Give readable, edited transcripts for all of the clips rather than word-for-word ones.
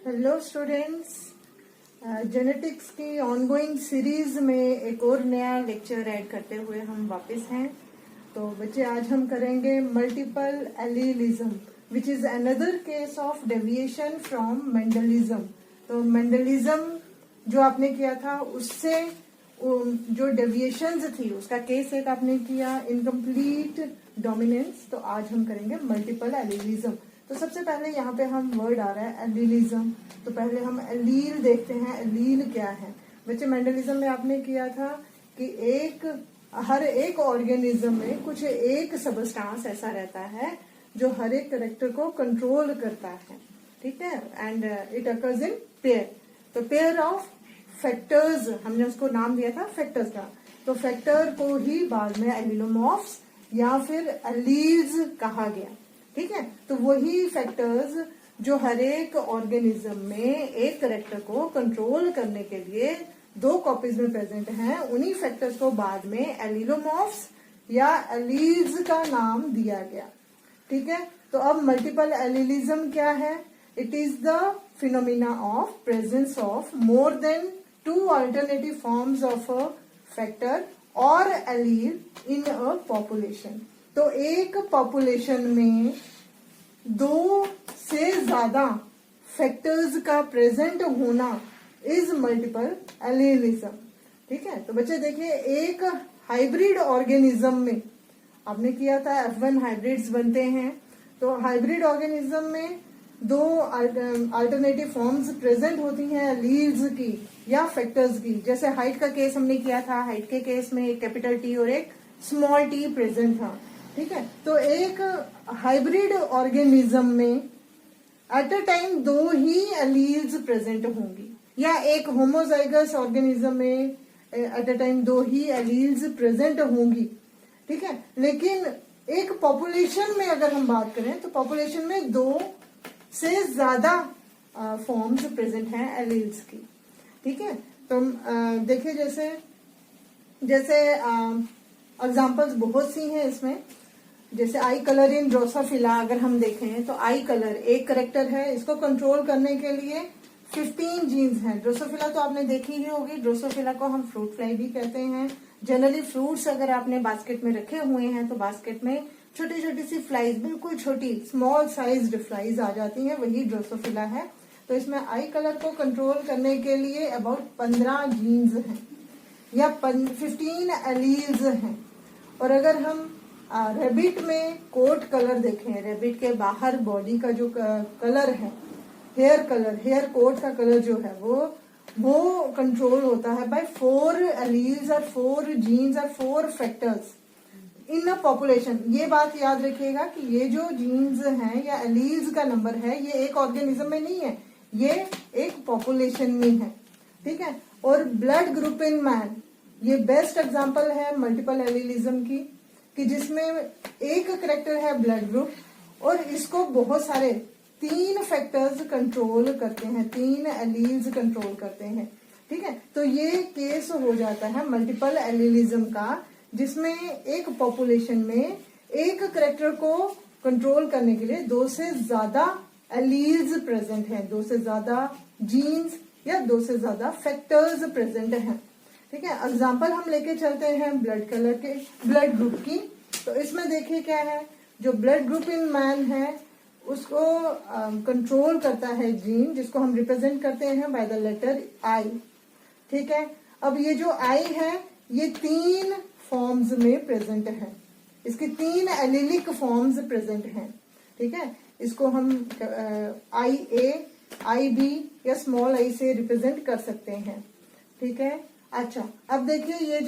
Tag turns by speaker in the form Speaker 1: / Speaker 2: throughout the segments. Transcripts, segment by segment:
Speaker 1: Hello students, genetics की ongoing series में एक और नया लेक्चर ऐड करते हुए हम वापस हैं। तो बच्चे, आज हम करेंगे multiple एलीलिज्म which is another case of deviation from Mendelism. तो मेंडलिज्म जो आपने किया था उससे जो डेविएशंस थी उसका केस एक आपने किया, इनकम्प्लीट डोमिनेंस। तो आज हम करेंगे मल्टीपल एलीलिज्म। तो सबसे पहले यहाँ पे हम वर्ड आ रहा है एलीलिज्म। तो पहले हम एलील देखते हैं, एलील क्या है। बच्चे, मेंडलिज्म में आपने किया था कि हर एक ऑर्गेनिज्म में कुछ एक सबस्टांस ऐसा रहता है जो हर एक कैरेक्टर को कंट्रोल करता है, ठीक है। And it occurs in pair. तो पेयर ऑफ फैक्टर्स, हमने उसको नाम दिया था फैक्टर्स का। तो फैक्टर को ही बाद में एलिलोमॉर्फ्स या फिर एलील्स कहा गया, ठीक है। तो वही फैक्टर्स जो हर एक ऑर्गेनिज्म में एक कैरेक्टर को कंट्रोल करने के लिए दो कॉपीज में प्रेजेंट हैं, उन्हीं फैक्टर्स को बाद में एलिलोमॉर्फ्स या एलील्स का नाम दिया गया, ठीक है। तो अब मल्टीपल एलीलिज्म क्या है? It is the phenomena of presence of more than two alternative forms of a factor or allele in a population. तो एक पॉपुलेशन में दो से ज्यादा फैक्टर्स का प्रेजेंट होना इज मल्टीपल एलीलिज्म, ठीक है। तो बच्चे देखिए, एक हाइब्रिड ऑर्गेनिज्म में आपने किया था F1 हाइब्रिड्स बनते हैं। तो हाइब्रिड ऑर्गेनिज्म में दो अल्टरनेटिव फॉर्म्स प्रेजेंट होती हैं एलील्स की या फैक्टर्स की। जैसे हाइट का केस हमने किया था, हाइट के केस में एक कैपिटल टी और एक स्मॉल टी प्रेजेंट था, ठीक है। तो एक हाइब्रिड ऑर्गेनिज्म में एट अ टाइम दो ही एलील्स प्रेजेंट होंगी, या एक होमोजाइगस ऑर्गेनिज्म में एट अ टाइम दो ही एलील्स प्रेजेंट होंगी, ठीक है। लेकिन एक पॉपुलेशन में अगर हम बात करें तो पॉपुलेशन में दो से ज्यादा फॉर्म्स प्रेजेंट हैं एलील्स की, ठीक है। तो देखिए, जैसे एग्जांपल्स बहुत सी हैं इसमें। जैसे आई कलर इन ड्रोसोफिला अगर हम देखें तो आई कलर एक करेक्टर है, इसको कंट्रोल करने के लिए 15 जीन्स हैं। ड्रोसोफिला तो आपने देखी ही होगी। ड्रोसोफिला को हम फ्रूट फ्लाई भी कहते हैं। जनरली फ्रूट्स अगर आपने बास्केट में रखे हुए हैं तो बास्केट में छोटी छोटी सी फ्लाइज, बिल्कुल छोटी स्मॉल साइज्ड फ्लाइज आ जाती हैं, वही ड्रोसोफिला है। तो इसमें आई कलर को कंट्रोल करने के लिए अबाउट 15 जीन्स हैं या 15 एलील्स हैं। और अगर हम रेबिट में कोट कलर देखें, रेबिट के बाहर बॉडी का जो कलर है, हेयर कोट का कलर जो है वो कंट्रोल होता है बाय 4 एलील्स और 4 जीन्स और 4 फैक्टर्स इन अ पॉपुलेशन। ये बात याद रखिएगा कि ये जो जीन्स हैं या एलील्स का नंबर है, ये एक ऑर्गेनिज्म में नहीं है, ये एक पॉपुलेशन में है, ठीक है। और ब्लड ग्रुप इन मैन, ये बेस्ट एग्जांपल है मल्टीपल एलीलिज्म की, कि जिसमें एक करेक्टर है ब्लड ग्रुप और इसको बहुत सारे 3 फैक्टर्स कंट्रोल करते हैं, 3 एलील्स कंट्रोल करते हैं, ठीक है। तो ये केस हो जाता है मल्टीपल एलीलिज्म का, जिसमें एक पॉपुलेशन में एक करेक्टर को कंट्रोल करने के लिए दो से ज्यादा एलील्स प्रेजेंट हैं, दो से ज्यादा जीन्स या दो से ज्यादा फैक्टर्स प्रेजेंट हैं, ठीक है। एग्जाम्पल हम लेके चलते हैं ब्लड ग्रुप की। तो इसमें देखिए क्या है, जो ब्लड ग्रुप इन मैन है उसको कंट्रोल करता है जीन, जिसको हम रिप्रेजेंट करते हैं बाय द लेटर आई, ठीक है। अब ये जो आई है ये 3 फॉर्म्स में प्रेजेंट है, इसकी 3 एलिलिक फॉर्म्स प्रेजेंट हैं, ठीक है। इसको हम आई ए, आई बी या स्मॉल आई से रिप्रेजेंट कर सकते हैं, ठीक है। अच्छा, अब देखिए, ये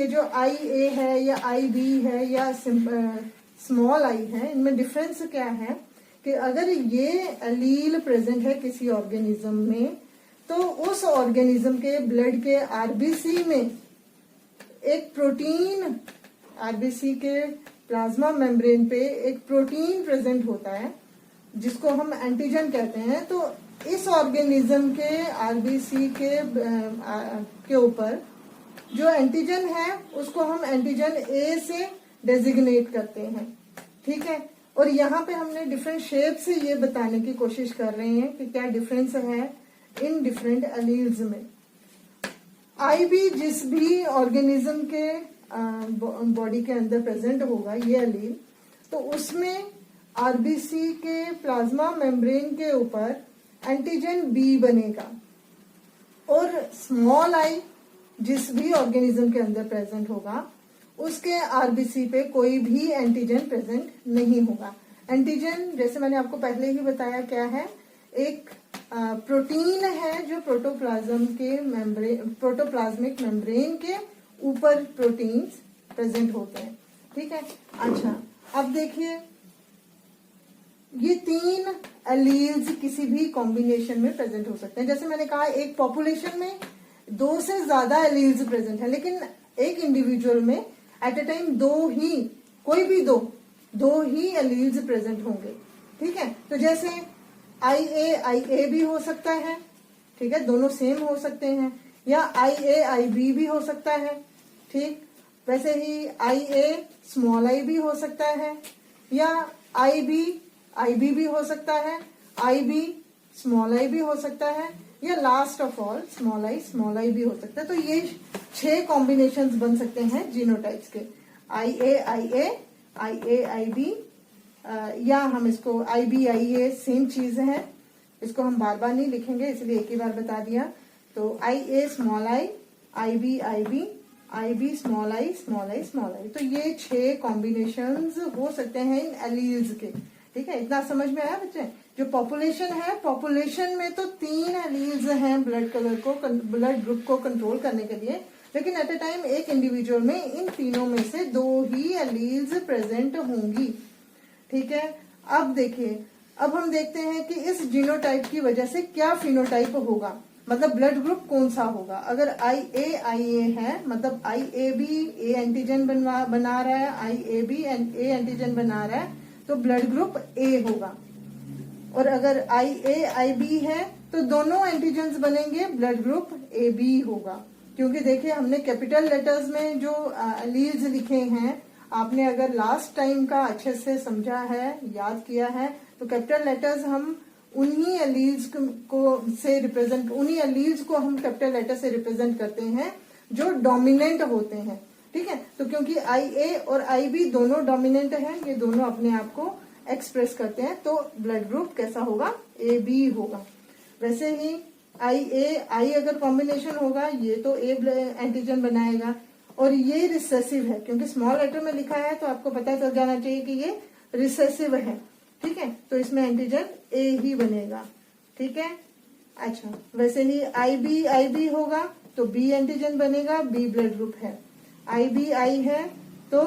Speaker 1: जो आई ए है या आई बी है या स्मॉल आई है, इनमें डिफरेंस क्या है कि अगर ये एलील प्रेजेंट है किसी ऑर्गेनिज्म में, तो उस ऑर्गेनिज्म के ब्लड के आरबीसी में एक प्रोटीन, आरबीसी के प्लाज्मा मेम्ब्रेन पे एक प्रोटीन प्रेजेंट होता है जिसको हम एंटीजन कहते हैं। तो इस ऑर्गेनिज्म के आरबीसी के ऊपर जो एंटीजन है उसको हम एंटीजन ए से डेजिग्नेट करते हैं, ठीक है। और यहाँ पे हमने डिफरेंट शेप से ये बताने की कोशिश कर रहे हैं कि क्या डिफरेंस है इन डिफरेंट एलील्स में। आईबी जिस भी ऑर्गेनिज्म के बॉडी के अंदर प्रेजेंट होगा ये एलील, तो उसमें आरबीसी के प्लाज्मा मेम्ब्रेन के ऊपर एंटीजन बी बनेगा, और स्मॉल आई जिस भी ऑर्गेनिज्म के अंदर प्रेजेंट होगा उसके आरबीसी पे कोई भी एंटीजन प्रेजेंट नहीं होगा। एंटीजन जैसे मैंने आपको पहले ही बताया क्या है, एक प्रोटीन है जो प्रोटोप्लाज्मिक मेम्ब्रेन के ऊपर प्रोटीन्स प्रेजेंट होते हैं। ठीक है, अच्छा अब देखिए ये 3 एलील्स किसी भी कॉम्बिनेशन में प्रेजेंट हो सकते हैं। जैसे मैंने कहा एक पॉपुलेशन में 2 से ज्यादा एलील्स प्रेजेंट है, लेकिन एक इंडिविजुअल में एट ए टाइम 2 ही, कोई भी दो ही एलील्स प्रेजेंट होंगे। ठीक है, तो जैसे IA भी हो सकता है, ठीक है, दोनों सेम हो सकते हैं, या IA भी हो सकता है। ठीक, वैसे ही IA भी हो सकता है, या IB भी हो सकता है, IB भी हो सकता है, या last of all small I भी हो सकता है। तो ये 6 कॉम्बिनेशंस बन सकते हैं जीनोटाइप्स के, IA IB, या हम इसको IB सेम चीज है, इसको हम बार बार नहीं लिखेंगे इसलिए एक ही बार बता दिया। तो IA IB IB small I. तो ये 6 कॉम्बिनेशंस हो सकते हैं इन एलील्स के। ठीक है, इतना समझ में आया बच्चे? जो पॉपुलेशन है, पॉपुलेशन में तो 3 एलील्स हैं ब्लड ग्रुप को कंट्रोल करने के लिए, लेकिन एट ए टाइम एक इंडिविजुअल में इन तीनों में से 2 ही एलील्स प्रेजेंट होंगी। ठीक है, अब देखिए, अब हम देखते हैं कि इस जीनोटाइप की वजह से क्या फिनोटाइप होगा, मतलब ब्लड ग्रुप कौन सा होगा। अगर IA है मतलब IAB A एंटीजन बना रहा है, IAB A एंटीजन बना रहा है, तो ब्लड ग्रुप A होगा। और अगर IAIB है तो दोनों एंटीजन्स बनेंगे, ब्लड ग्रुप AB होगा। क्योंकि देखिए हमने कैपिटल लेटर्स में जो एलील्स लिखे हैं, आपने अगर लास्ट टाइम का अच्छे से समझा है, याद किया है, तो कैपिटल लेटर्स हम उन्हीं एलील्स को हम कैपिटल लेटर से रिप्रेजेंट करते हैं जो डोमिनेंट होते हैं। ठीक है, तो क्योंकि IA और IB दोनों डोमिनेंट हैं, ये दोनों अपने आप को एक्सप्रेस करते हैं, तो ब्लड ग्रुप कैसा होगा, AB होगा। वैसे ही I अगर कॉम्बिनेशन होगा, ये तो A एंटीजन बनाएगा, और ये रिसेसिव है, क्योंकि स्मॉल लेटर में लिखा है तो आपको पता चल जाना चाहिए कि ये रिसेसिव है। ठीक है, तो इसमें एंटीजन A ही बनेगा। ठीक है, अच्छा वैसे ही IB होगा तो B एंटीजन बनेगा, B ब्लड ग्रुप है। IBI है तो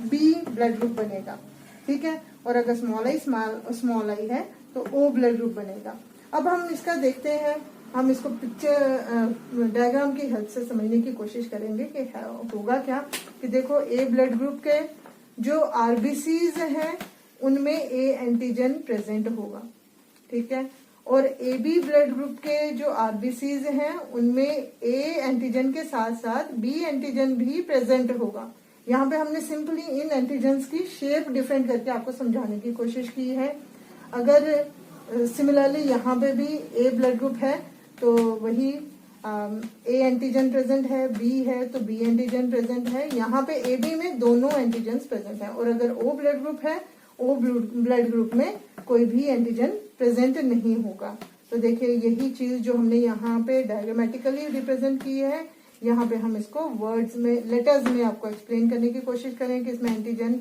Speaker 1: B ब्लड ग्रुप बनेगा। ठीक है, और अगर स्मॉल आई है तो O ब्लड ग्रुप बनेगा। अब हम इसका देखते हैं, हम इसको पिक्चर डायग्राम की हेल्प से समझने की कोशिश करेंगे कि होगा क्या। कि देखो A ब्लड ग्रुप के जो आरबीसीज हैं उनमें A एंटीजन प्रेजेंट होगा। ठीक है, और AB ब्लड ग्रुप के जो आरबीसीज हैं उनमें A एंटीजन के साथ साथ B एंटीजन भी प्रेजेंट होगा। यहाँ पे हमने सिंपली इन एंटीजन्स की शेप डिफरेंट करके आपको समझाने की कोशिश की है। अगर सिमिलरली यहाँ पे भी A ब्लड ग्रुप है तो वही A एंटीजन प्रेजेंट है, B है तो B एंटीजन प्रेजेंट है। यहाँ पे AB में दोनों एंटीजन प्रेजेंट है, और अगर O ब्लड ग्रुप है, O ब्लड ग्रुप में कोई भी एंटीजन प्रेजेंट नहीं होगा। तो देखिए यही चीज जो हमने यहाँ पे डायग्रामेटिकली रिप्रेजेंट की है, यहाँ पे हम इसको वर्ड्स में, लेटर्स में आपको एक्सप्लेन करने की कोशिश करें कि इसमें एंटीजन,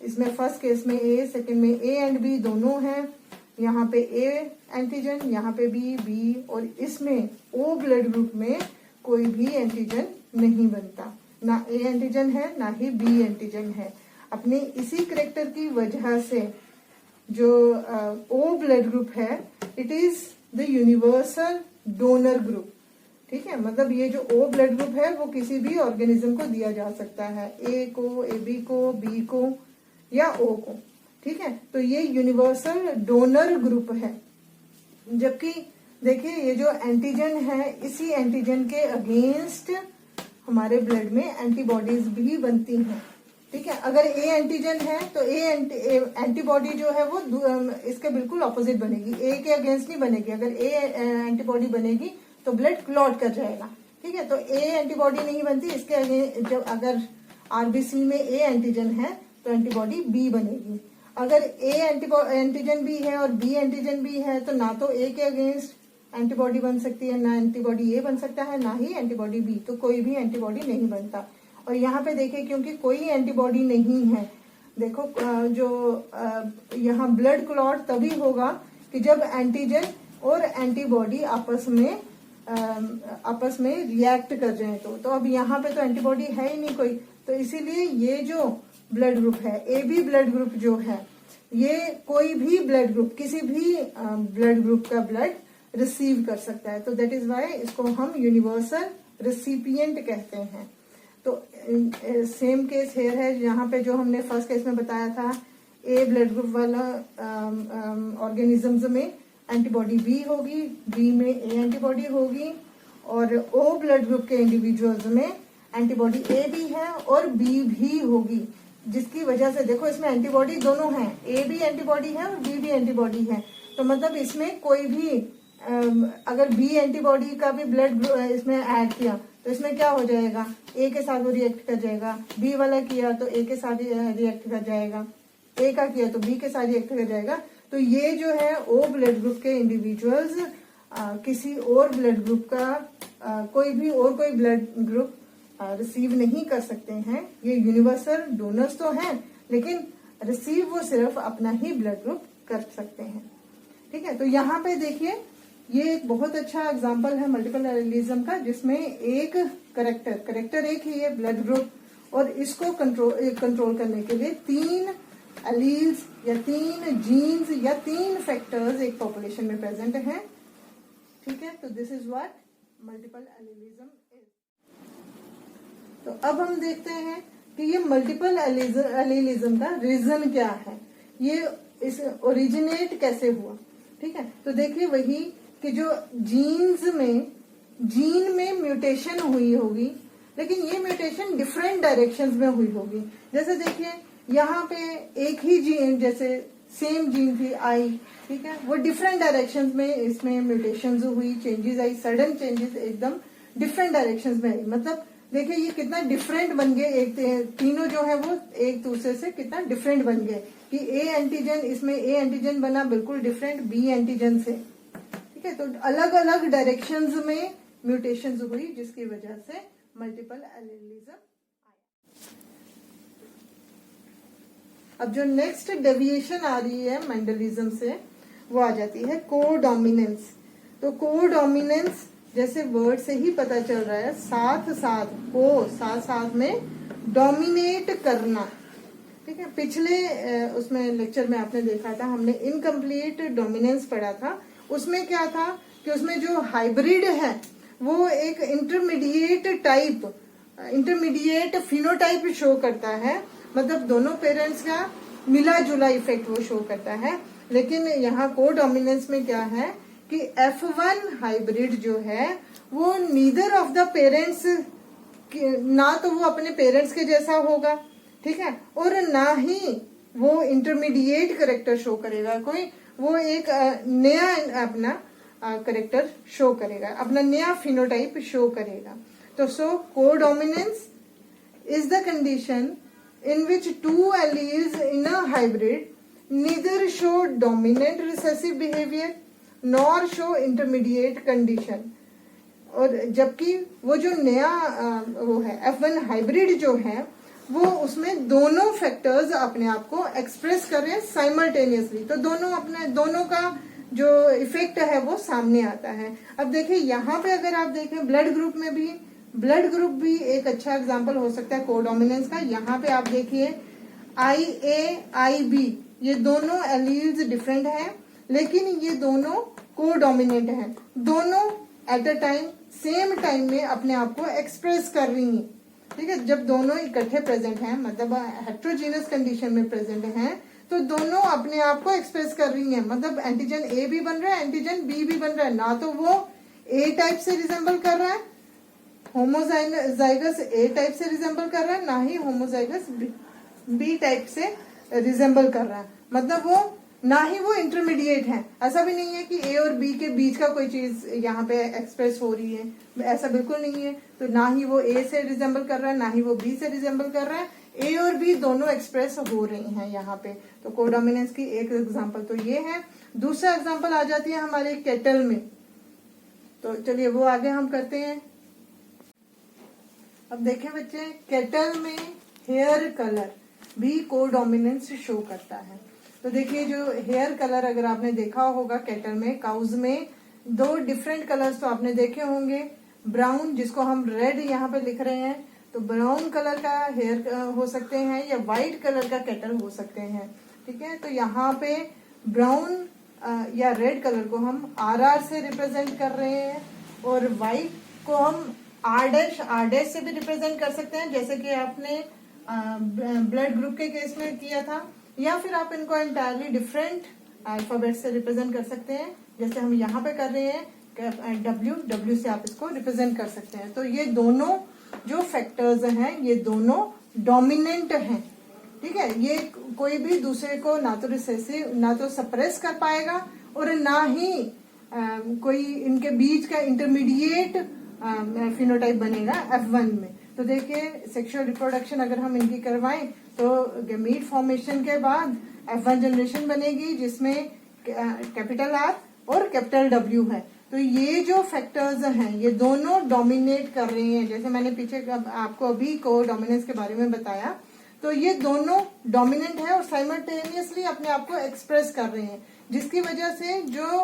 Speaker 1: इसमें फर्स्ट केस में A, सेकंड में A एंड B दोनों हैं। यहाँ पे A एंटीजन, यहाँ पे B, और इसमें O ब्लड ग्रुप में कोई भी एंटीजन नहीं बनता, ना A एंटीजन है ना ही B एंटीजन है। अपने इसी करेक्टर की वजह से जो O ब्लड ग्रुप है, it is the universal donor group. ठीक है, मतलब ये जो O ब्लड ग्रुप है वो किसी भी ऑर्गेनिज्म को दिया जा सकता है, A को, AB को, B को या O को। ठीक है, तो ये यूनिवर्सल डोनर ग्रुप है। जबकि देखिए ये जो एंटीजन है, इसी एंटीजन के अगेंस्ट हमारे ब्लड में एंटीबॉडीज भी बनती हैं। ठीक है। अगर ए एंटीजन है तो एंटीबॉडी जो है वो इसके बिल्कुल ऑपोजिट बनेगी, ए के अगेंस्ट नहीं बनेगी। अगर ए एंटीबॉडी बनेगी तो ब्लड क्लॉट कर जाएगा। ठीक है, तो ए एंटीबॉडी नहीं बनती इसके अगेंस्ट। जब अगर आरबीसी में ए एंटीजन है तो एंटीबॉडी बी बनेगी। अगर ए एंटीजन भी है और बी एंटीजन भी है तो ना तो ए के अगेंस्ट एंटीबॉडी बन सकती है, ना एंटीबॉडी ए बन सकता है, ना ही एंटीबॉडी बी, तो कोई भी एंटीबॉडी नहीं बनता। और यहाँ पे देखिए क्योंकि कोई एंटीबॉडी नहीं है, देखो जो यहाँ ब्लड क्लॉट तभी होगा कि जब एंटीजन और एंटीबॉडी आपस में रिएक्ट कर जाए। तो अब यहाँ पे तो एंटीबॉडी है ही नहीं कोई, तो इसीलिए ये जो ब्लड ग्रुप है ए बी ब्लड ग्रुप जो है, ये कोई भी ब्लड ग्रुप किसी भी ब्लड ग्रुप का ब्लड रिसीव कर सकता है। तो दैट इज वाई इसको हम यूनिवर्सल रिसिपिएंट कहते हैं। तो सेम केस हेयर है, यहाँ पे जो हमने फर्स्ट केस में बताया था, ए ब्लड ग्रुप वाला ऑर्गेनिजम्स में एंटीबॉडी बी होगी, बी में ए एंटीबॉडी होगी, और ओ ब्लड ग्रुप के इंडिविजुअल्स में एंटीबॉडी ए भी है और बी भी होगी, जिसकी वजह से देखो इसमें एंटीबॉडी दोनों हैं, ए भी एंटीबॉडी है और बी भी एंटीबॉडी है। तो मतलब इसमें कोई भी अगर बी एंटीबॉडी का भी ब्लड इसमें ऐड किया तो इसमें क्या हो जाएगा, ए के साथ वो रिएक्ट कर जाएगा, बी वाला किया तो ए के साथ रिएक्ट कर जाएगा, ए का किया तो बी के साथ रिएक्ट कर जाएगा। तो ये जो है ओ ब्लड ग्रुप के इंडिविजुअल्स किसी और ब्लड ग्रुप का कोई ब्लड ग्रुप रिसीव नहीं कर सकते हैं। ये यूनिवर्सल डोनर्स तो हैं, लेकिन रिसीव वो सिर्फ अपना ही ब्लड ग्रुप कर सकते हैं। ठीक है, तो यहाँ पे देखिए ये एक बहुत अच्छा एग्जांपल है मल्टीपल एलिलिज्म का, जिसमें एक करेक्टर एक ही है ब्लड ग्रुप, और इसको कंट्रोल करने के लिए 3 एलील्स या 3 जीन्स या 3 फैक्टर्स एक पॉपुलेशन में प्रेजेंट हैं। ठीक है, तो this is what multiple allelism is. तो अब हम देखते हैं कि ये मल्टीपल एलिलिज्म का रीजन क्या है, ये इस ओरिजिनेट कैसे हुआ। ठीक है, तो देखिए वही कि जो जीन में म्यूटेशन हुई होगी, लेकिन ये म्यूटेशन डिफरेंट डायरेक्शंस में हुई होगी। जैसे देखिए यहाँ पे एक ही जीन, जैसे सेम जीन थी आई, ठीक है, वो डिफरेंट डायरेक्शंस में इसमें म्यूटेशंस हुई, चेंजेस आई, सडन चेंजेस एकदम डिफरेंट डायरेक्शंस में आई। मतलब देखिए ये कितना डिफरेंट बन गए, एक तीनों जो है वो एक दूसरे से कितना डिफरेंट बन गए कि ए एंटीजन, इसमें ए एंटीजन बना बिल्कुल डिफरेंट बी एंटीजन से। ठीक है, तो अलग अलग डायरेक्शंस में म्यूटेशंस हुई, जिसकी वजह से मल्टीपल एलिलिज्म आया। अब जो नेक्स्ट डेविएशन आ रही है मेंडलिज्म से, वो आ जाती है कोडोमिनेंस। तो कोडोमिनेंस जैसे वर्ड से ही पता चल रहा है, साथ में डोमिनेट करना। ठीक है, पिछले उसमें लेक्चर में आपने देखा था, हमने इनकम्प्लीट डोमिनेंस पढ़ा था। उसमें क्या था कि उसमें जो हाइब्रिड है वो एक इंटरमीडिएट फिनोटाइप शो करता है, मतलब दोनों पेरेंट्स का मिला जुला इफेक्ट वो शो करता है। लेकिन यहाँ कोडोमिनेंस में क्या है कि F1 हाइब्रिड जो है वो नीदर ऑफ द पेरेंट्स, ना तो वो अपने पेरेंट्स के जैसा होगा, ठीक है, और ना ही वो इंटरमीडिएट करेक्टर शो करेगा, वो एक नया अपना करेक्टर शो करेगा, अपना नया फिनोटाइप शो करेगा। तो codominance is the condition in which 2 alleles in a hybrid neither show dominant recessive behavior nor show intermediate condition। और जबकि वो जो नया वो है F1 हाइब्रिड जो है वो उसमें दोनों फैक्टर्स अपने आप को एक्सप्रेस कर रहे हैं साइमल्टेनियसली, तो दोनों का जो इफेक्ट है वो सामने आता है। अब देखिए यहाँ पे अगर आप देखें ब्लड ग्रुप भी एक अच्छा एग्जांपल हो सकता है कोडोमिनेंस का। यहाँ पे आप देखिए IA IB ये दोनों एलील्स डिफरेंट हैं, लेकिन ये दोनों कोडोमिनेंट हैं, दोनों at a time same time में अपने आप को एक्सप्रेस कर रही हैं। ठीक है, जब दोनों इकट्ठे प्रेजेंट हैं, मतलब हेट्रोजीनस कंडीशन में प्रेजेंट हैं, तो दोनों अपने आप को एक्सप्रेस कर रही हैं। मतलब एंटीजन ए भी बन रहा है, एंटीजन बी भी बन रहा है, ना तो वो ए टाइप से रिजेंबल कर रहा है, होमोजाइगस ए टाइप से रिजेंबल कर रहा है, ना ही होमोजाइगस बी टाइप से रिजेंबल कर रहा है, मतलब वो ना ही वो इंटरमीडिएट है। ऐसा भी नहीं है कि ए और बी के बीच का कोई चीज यहाँ पे एक्सप्रेस हो रही है, ऐसा बिल्कुल नहीं है। तो ना ही वो ए से रिजेंबल कर रहा है, ना ही वो बी से रिजेंबल कर रहा है, ए और बी दोनों एक्सप्रेस हो रही हैं यहाँ पे। तो कोडोमिनेंस की एक एग्जांपल तो ये है। दूसरा एग्जांपल आ जाती है हमारे केटल में। तो चलिए वो आगे हम करते हैं। अब देखें बच्चे, केटल में हेयर कलर भी कोडोमिनेंस शो करता है। तो देखिए जो हेयर कलर अगर आपने देखा होगा केटल में, काउज में दो डिफरेंट कलर्स तो आपने देखे होंगे। ब्राउन, जिसको हम रेड यहाँ पे लिख रहे हैं, तो ब्राउन कलर का हेयर हो सकते हैं या व्हाइट कलर का केटल हो सकते हैं। ठीक है, तो यहाँ पे ब्राउन या रेड कलर को हम आर से रिप्रेजेंट कर रहे हैं, और व्हाइट को हम आर डैश से भी रिप्रेजेंट कर सकते हैं, जैसे कि आपने ब्लड ग्रुप के केस में किया था। या फिर आप इनको एंटायरली डिफरेंट अल्फाबेट से रिप्रेजेंट कर सकते हैं, जैसे हम यहाँ पे कर रहे हैं डब्ल्यू से आप इसको रिप्रेजेंट कर सकते हैं। तो ये दोनों जो फैक्टर्स हैं ये दोनों डोमिनेंट हैं। ठीक है, ये कोई भी दूसरे को ना तो रिसेसिव ना तो सप्रेस कर पाएगा, और ना ही कोई इनके बीच का इंटरमीडिएट फिनोटाइप बनेगा F1 में। तो देखिए सेक्सुअल रिप्रोडक्शन अगर हम इनकी करवाएं तो गैमीट फॉर्मेशन के बाद F1 जनरेशन बनेगी, जिसमें कैपिटल R और कैपिटल W है। तो ये जो फैक्टर्स हैं ये दोनों डोमिनेट कर रहे हैं। जैसे मैंने पीछे आपको अभी को डोमिनेंस के बारे में बताया, तो ये दोनों डोमिनेंट है और साइमल्टेनियसली अपने आप को एक्सप्रेस कर रहे हैं, जिसकी वजह से जो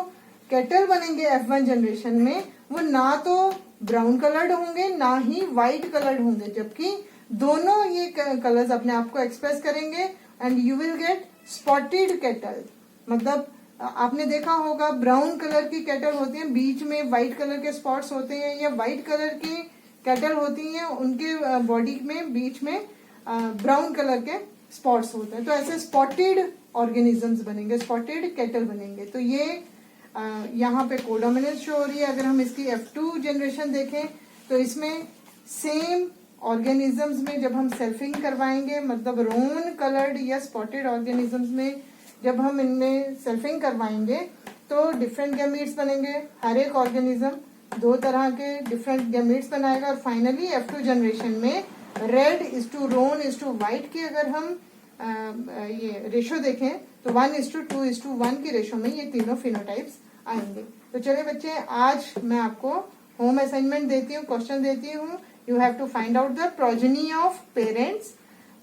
Speaker 1: कैटल बनेंगे F1 जनरेशन में वो ना तो ब्राउन कलर्ड होंगे ना ही व्हाइट कलर्ड होंगे, जबकि दोनों ये कलर्स अपने आप को एक्सप्रेस करेंगे and you will get spotted cattle. मतलब आपने देखा होगा ब्राउन कलर की कैटल होती है, बीच में व्हाइट कलर के स्पॉट्स होते हैं, या व्हाइट कलर की कैटल होती हैं उनके बॉडी में बीच में ब्राउन कलर के स्पॉट्स होते हैं। तो ऐसे स्पॉटेड ऑर्गेनिजम्स बनेंगे, स्पॉटेड कैटल बनेंगे। तो ये यहाँ पे कोडोमिनेंस शो हो रही है। अगर हम इसकी F2 जनरेशन देखें तो इसमें सेम ऑर्गेनिजम्स में जब हम सेल्फिंग करवाएंगे, मतलब रोन कलर्ड या स्पॉटेड ऑर्गेनिजम्स में जब हम इनमें सेल्फिंग करवाएंगे तो डिफरेंट गैमीट्स बनेंगे। हर एक ऑर्गेनिज्म दो तरह के डिफरेंट गैमीट्स बनाएगा, और फाइनली F2 जनरेशन में red is to roan is to white की अगर हम ये रेशो देखें तो 1:2:1 की रेशो में ये तीनों फिनोटाइप्स आएंगे। तो चलिए बच्चे, आज मैं आपको होम असाइनमेंट देती हूँ, क्वेश्चन देती हूँ। You have to find out the progeny of parents.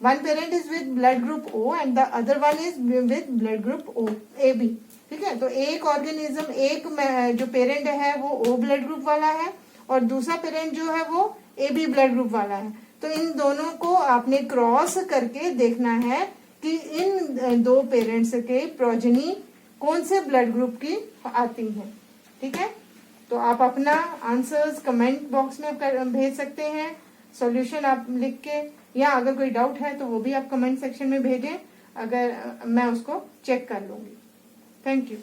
Speaker 1: One parent is with blood group O and the other one is with blood group O AB। ठीक है, तो एक ऑर्गेनिज्म, एक जो पेरेंट है वो O ब्लड ग्रुप वाला है और दूसरा पेरेंट जो है वो AB ब्लड ग्रुप वाला है। तो इन दोनों को आपने क्रॉस करके देखना है कि इन दो पेरेंट्स के प्रोजेनी कौन से ब्लड ग्रुप की आती है। ठीक है, तो आप अपना आंसर्स कमेंट बॉक्स में भेज सकते हैं, सॉल्यूशन आप लिख के, या अगर कोई डाउट है तो वो भी आप कमेंट सेक्शन में भेजें, अगर मैं उसको चेक कर लूंगी। Thank you.